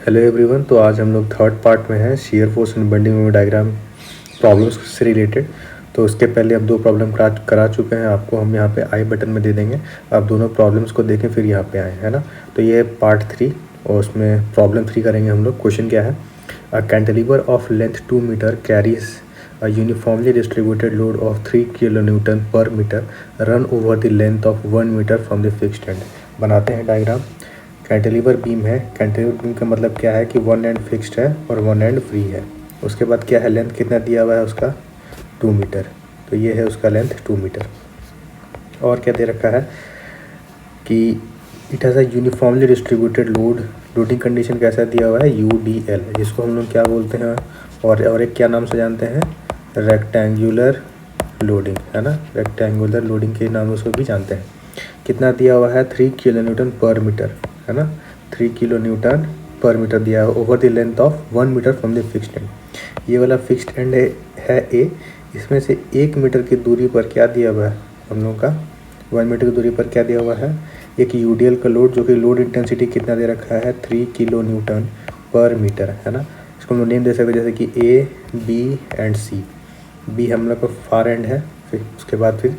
Hello everyone. तो आज हम लोग थर्ड पार्ट में हैं shear force and bending moment diagram problems से रिलेटेड। तो उसके पहले अब 2 प्रॉब्लम करा चुके हैं आपको, हम यहाँ पे आई बटन में दे देंगे। आप दोनों प्रॉब्लम्स को देखें फिर यहाँ पे आए, है ना। तो ये पार्ट 3 और उसमें प्रॉब्लम 3 करेंगे हम लोग। क्वेश्चन क्या है, a cantilever of length 2 metre carries a uniformly distributed load of 3 kilo newton per metre run over the length of 1 metre from the fixed end. बनाते हैं डायग्राम। कैंटिलीवर बीम है, कैंटिलीवर बीम का मतलब क्या है कि 1 एंड फिक्स्ड है और 1 एंड फ्री है। उसके बाद क्या है, लेंथ कितना दिया हुआ है उसका 2 मीटर। तो ये है उसका लेंथ 2 मीटर। और क्या दे रखा है कि it has a uniformly distributed load. Loading condition कैसा दिया हुआ है UDL, जिसको हम लोग क्या बोलते हैं और एक क्या नाम से जानते हैं, रेक्टेंगुलर लोडिंग, है ना। रेक्टेंगुलर लोडिंग के नामों से भी जानते हैं। कितना दिया हुआ है 3 किलो न्यूटन पर मीटर, है ना। 3 किलो न्यूटन पर मीटर दिया है over the length of 1 metre from the fixed end. ये वाला फिक्स्ड एंड है ए। इसमें से 1 मीटर की दूरी पर क्या दिया हुआ है हम लोग का, 1 मीटर की दूरी पर क्या दिया हुआ है, एक UDL का लोड, जो कि लोड इंटेंसिटी कितना दे रखा है 3 किलो न्यूटन पर मीटर, है ना। इसको हम लोग नेम दे सकते हैं जैसे कि A, B and C। B हम लोग का फार एंड है, फिर उसके बाद फिर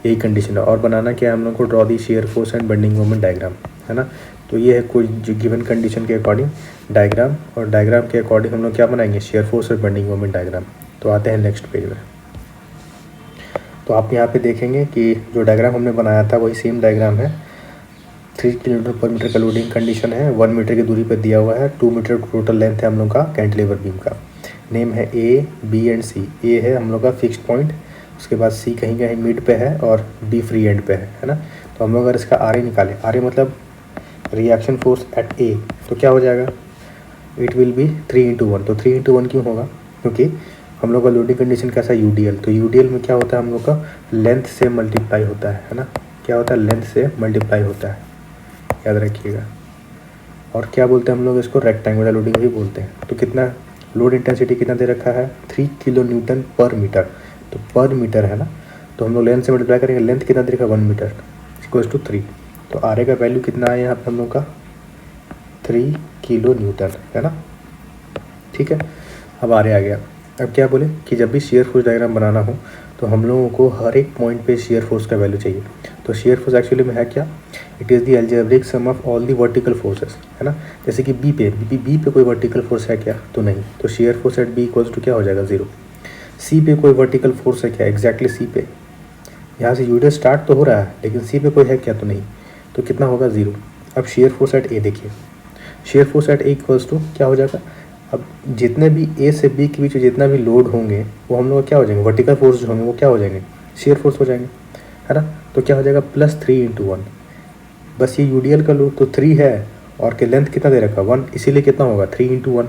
यही कंडीशन है। और बनाना क्या है हम लोग को, draw the shear force and bending moment diagram, है ना। तो ये है कोई गिवन कंडीशन के अकॉर्डिंग डायग्राम, और डायग्राम के अकॉर्डिंग हम लोग क्या बनाएंगे, शियर फोर्स और बेंडिंग मोमेंट डायग्राम। तो आते हैं नेक्स्ट पेज में। तो आप यहाँ पे देखेंगे कि जो डायग्राम हमने बनाया था वही सेम डायग्राम है। 3 किलोमीटर पर मीटर का लोडिंग कंडीशन है, 1 मीटर की दूरी पर दिया हुआ है, 2 मीटर टोटल लेंथ है हम लोग का कैंटिलीवर बीम का। नेम है A, B and C। A है हम लोग का फिक्स्ड पॉइंट, उसके बाद C कहीं कहीं मिड पे है और B फ्री एंड पे है ना। तो हम लोग अगर इसका RA निकालें, RA मतलब रिएक्शन फोर्स एट A, तो क्या हो जाएगा, इट विल बी 3 × 1। तो 3 × 1 क्यों होगा, क्योंकि हम लोग का लोडिंग कंडीशन कैसा है UDL। तो UDL में क्या होता है हम लोग का लेंथ से मल्टीप्लाई होता है ना। क्या होता है, लेंथ से मल्टीप्लाई होता है, याद रखिएगा। और क्या बोलते हैं हम लोग इसको, रेक्टेंगुलर लोडिंग भी बोलते हैं। तो कितना लोड इंटेंसिटी कितना दे रखा है 3 किलो न्यूटन पर मीटर। तो पर मीटर है ना, तो हम लोग लेंथ से मल्टीप्लाई करेंगे। लेंथ कितना दे रखा है 1 मीटर इक्वल्स टू 3। तो RA का वैल्यू कितना है यहाँ पे हम लोग का 3 किलो न्यूटन, है ना। ठीक है, अब RA आ गया। अब क्या बोले कि जब भी शियर फोर्स डायग्राम बनाना हो तो हम लोगों को हर एक पॉइंट पे शियर फोर्स का वैल्यू चाहिए। तो शियर फोर्स एक्चुअली में है क्या, it is the algebraic sum of all the vertical forces, है ना। जैसे कि बी पे कोई वर्टिकल फोर्स है क्या, तो नहीं। तो shear force at B equals to क्या हो जाएगा 0। C पे कोई वर्टिकल फोर्स है क्या, एग्जैक्टली C पे, यहाँ से UDL स्टार्ट तो हो रहा है लेकिन C पे कोई है क्या, तो नहीं। तो कितना होगा 0। अब शेयर फोर्स एट A देखिए, shear force at A equals to क्या हो जाएगा, अब जितने भी A से B के बीच जितना भी लोड होंगे वो हम लोग क्या हो जाएंगे, वर्टिकल फोर्स जो होंगे वो क्या हो जाएंगे, शेयर फोर्स हो जाएंगे, है ना। तो क्या हो जाएगा +3 × 1। बस ये UDL का लोड तो 3 है और के लेंथ कितना दे रखा 1, इसीलिए कितना होगा 3 × 1।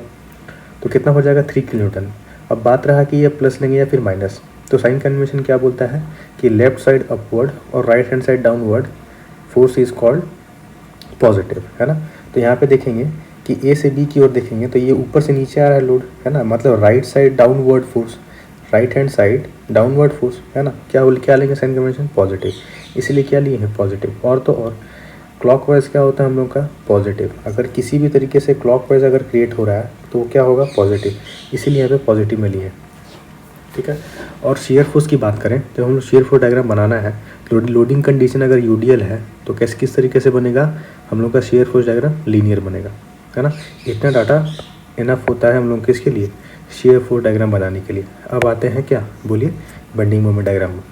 तो कितना हो जाएगा 3 किलो न्यूटन। अब बात रहा कि ये प्लस लेंगे या फिर माइनस। तो साइन कन्वेंशन क्या बोलता है कि लेफ्ट साइड अपवर्ड और right hand side downward force is called positive, है ना। तो यहाँ पे देखेंगे कि A से B की ओर देखेंगे तो ये ऊपर से नीचे आ रहा है लोड, है ना। मतलब right side downward force, right hand side downward force, है ना। क्या लेंगे साइन कन्वेंशन पॉजिटिव, इसलिए क्या लिए हैं पॉजिटिव। और तो और क्लॉकवाइज क्या होता है हम लोग का पॉजिटिव। अगर किसी भी तरीके से क्लॉकवाइज अगर क्रिएट हो रहा है तो क्या होगा पॉजिटिव, इसीलिए यहाँ पे पॉजिटिव में लिए हैं, ठीक है। और शेयर फोर्स की बात करें, जब हम लोग शेयर फोर्स डायग्राम बनाना है, लोडिंग कंडीशन अगर UDL है तो किस तरीके से बनेगा हम लोग का शेयर फोर्स डायग्राम, लीनियर बनेगा, है ना। इतना डाटा इनफ होता है हम लोग किसके लिए, शेयर फोर्स डायग्राम बनाने के लिए। अब आते हैं क्या, बोलिए, बेंडिंग मोमेंट डायग्राम में।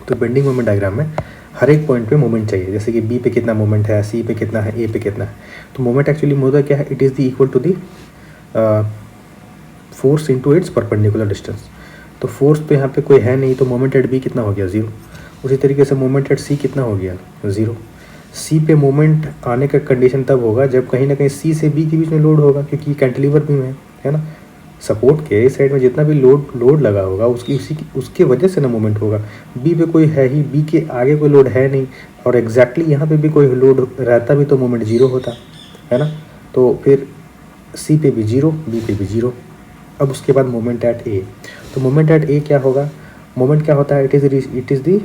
तो बेंडिंग मोमेंट डायग्राम में हर एक पॉइंट पे मोमेंट चाहिए, जैसे कि B पे कितना मोमेंट है, C पे कितना है, A पे कितना है। तो मोमेंट एक्चुअली होता क्या है, it is the equal to the force into its perpendicular distance. तो फोर्स तो यहाँ पे कोई है नहीं, तो मोमेंट एट B कितना हो गया 0। उसी तरीके से मोमेंट एट C कितना हो गया 0। C पे मोमेंट आने का कंडीशन तब होगा जब कहीं ना कहीं C से B के बीच में लोड होगा, क्योंकि कैंटिलीवर बीम है ना। सपोर्ट के इस साइड में जितना भी लोड लगा होगा उसकी वजह से ना मोमेंट होगा। B पे कोई है ही, B के आगे कोई लोड है नहीं, और एग्जैक्टली यहाँ पे भी कोई लोड रहता भी तो मोमेंट 0 होता, है ना। तो फिर C पे भी 0, B पे भी 0। अब उसके बाद मोमेंट एट A। तो मोमेंट एट A क्या होगा, मोमेंट क्या होता है, it is the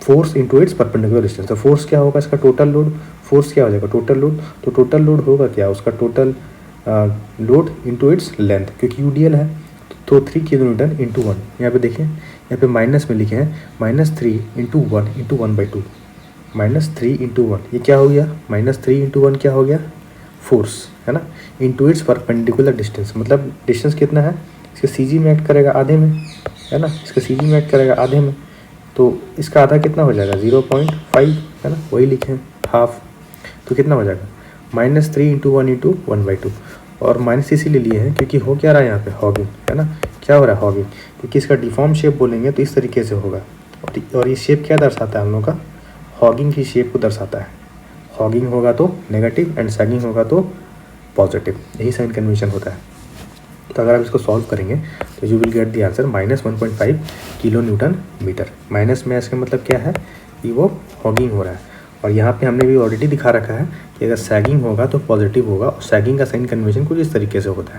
force into its perpendicular distance. तो फोर्स क्या होगा इसका, टोटल लोड। फोर्स क्या हो जाएगा, टोटल लोड। तो टोटल लोड होगा क्या, उसका total load into its length, क्योंकि यूडीएल है तो 3 किलो न्यूटन इंटू 1। यहाँ पे देखिए, यहाँ पे माइनस में लिखे हैं -3 इंटू 1 इंटू 1/2, -3 इंटू 1, ये क्या हो गया, -3 इंटू 1 क्या हो गया, फोर्स है ना, इंटू इट्स परपेंडिकुलर डिस्टेंस। मतलब डिस्टेंस कितना है, इसके सीजी में ऐड करेगा आधे में, है ना, इसके सीजी में ऐड करेगा आधे में, तो इसका आधा कितना हो जाएगा 0.5, है ना, वही लिखे हैं हाफ। तो कितना हो जाएगा -3 इंटू 1 इंटू 1/2। और माइनस इसीलिए लिए हैं क्योंकि हो क्या रहा है यहाँ पे, हॉगिंग, है ना, क्या हो रहा है हॉगिंग, क्योंकि इसका डिफॉर्म शेप बोलेंगे तो इस तरीके से होगा। और ये शेप क्या दर्शाता है हम लोग का, हॉगिंग की शेप को दर्शाता है। हॉगिंग होगा तो नेगेटिव एंड सैगिंग होगा तो पॉजिटिव, यही साइन कन्वेंशन होता है। तो अगर आप इसको सॉल्व करेंगे तो you will get the answer -1.5 kilo newton metre. Minus में इसका मतलब क्या है कि वो हॉगिंग हो रहा है। और यहाँ पे हमने भी ऑलरेडी दिखा रखा है कि अगर सैगिंग होगा तो पॉजिटिव होगा, और सैगिंग का साइन कन्वेंशन कुछ इस तरीके से होता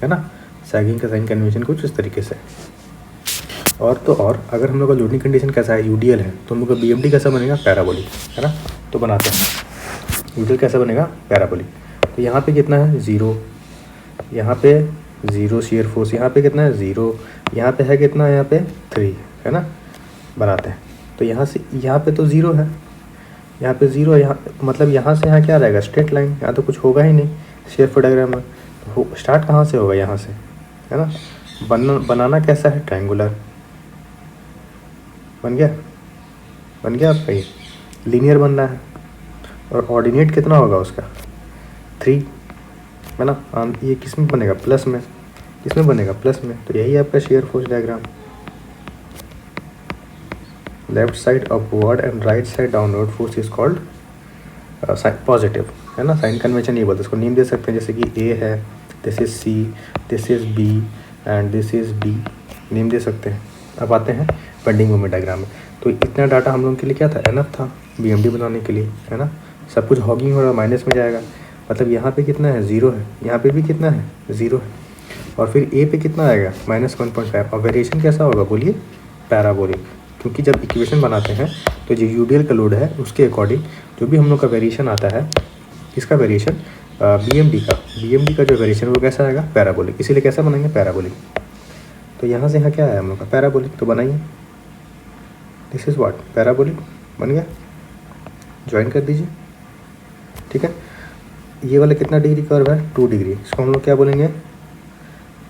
है ना, सैगिंग का साइन कन्वेंशन कुछ इस तरीके से। और तो और अगर हम लोग का लोडिंग कंडीशन कैसा है, यूडीएल है, तो हम लोग का बीएमडी कैसा बनेगा, पैराबोलिक, है ना। तो बनाते हैं यूडीएल कैसा बनेगा, पैराबोलिक। तो यहाँ पे कितना है 0, यहाँ पे 0 शियर फोर्स, यहाँ पे कितना है 0, यहाँ पे है कितना, यहाँ पे 3, है ना। बनाते हैं तो यहाँ से यहाँ पे तो 0 है, यहाँ पे 0 है, यहाँ मतलब यहाँ से यहाँ क्या रहेगा, स्ट्रेट लाइन, यहाँ तो कुछ होगा ही नहीं शेप डायग्राम में। तो स्टार्ट कहाँ से होगा, यहाँ से, है ना। बनाना कैसा है, ट्रायंगुलर, बन गया आपका, ये लीनियर बनना है। और ऑर्डिनेट कितना होगा उसका 3, है ना। ये किस में बनेगा, प्लस में, किस में बनेगा, प्लस में। तो यही आपका shear force diagram, left side upward and right side downward force is called positive, है ना। साइन कन्वेंशन ये बोलते हैं, इसको नेम दे सकते हैं, जैसे कि ए है, this is C, this is B and this is D, name दे सकते हैं। अब आते हैं बेंडिंग मोमेंट डायग्राम में। तो इतना डाटा हम लोगों के लिए क्या था, एनफ था बीएमडी बनाने के लिए, है ना। सब कुछ हॉगिंग हो रहा है, माइनस में जाएगा, मतलब यहाँ पे कितना है 0 है, यहाँ पे भी कितना है 0 है, और फिर ए पे कितना आएगा -1.5। और वेरिएशन कैसा होगा बोलिए, पैराबोलिक, क्योंकि जब इक्वेशन बनाते हैं तो जो यूडीएल का लोड है उसके अकॉर्डिंग जो भी हम लोग का वेरिएशन आता है, इसका वेरिएशन बीएमडी का जो वेरिएशन वो कैसा आएगा, पैराबोलिक। इसीलिए कैसा बनाएंगे, पैराबोलिक। तो यहाँ से यहाँ क्या आया हम लोग का, पैराबोलिक। तो बनाइए, दिस इज़ व्हाट, पैराबोलिक बन गया, ज्वाइन कर दीजिए, ठीक है। ये वाला कितना डिग्री कर्व है, 2 डिग्री, इसको हम लोग क्या बोलेंगे,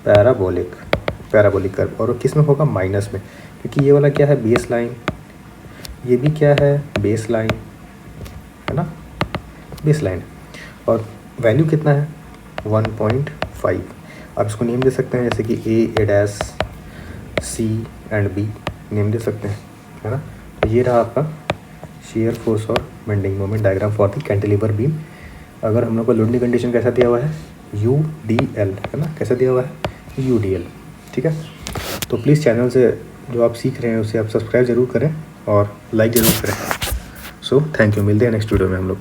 पैराबोलिक कर्व। और किस में होगा, माइनस में, क्योंकि ये वाला क्या है, बेस लाइन, ये भी क्या है, बेस लाइन, है ना, बेस लाइन। और वैल्यू कितना है 1.5। आप इसको नेम दे सकते हैं, जैसे कि A dash, C and B name दे सकते हैं, है ना। तो ये रहा आपका शेयर फोर्स और bending moment diagram for the cantilever beam. अगर हम लोग का लोडिंग कंडीशन कैसा दिया हुआ है, UDL, है ना, कैसा दिया हुआ है, UDL, ठीक है। तो प्लीज़ चैनल से जो आप सीख रहे हैं उसे आप सब्सक्राइब ज़रूर करें और लाइक ज़रूर करें। सो थैंक यू, मिलते हैं नेक्स्ट वीडियो में हम लोग।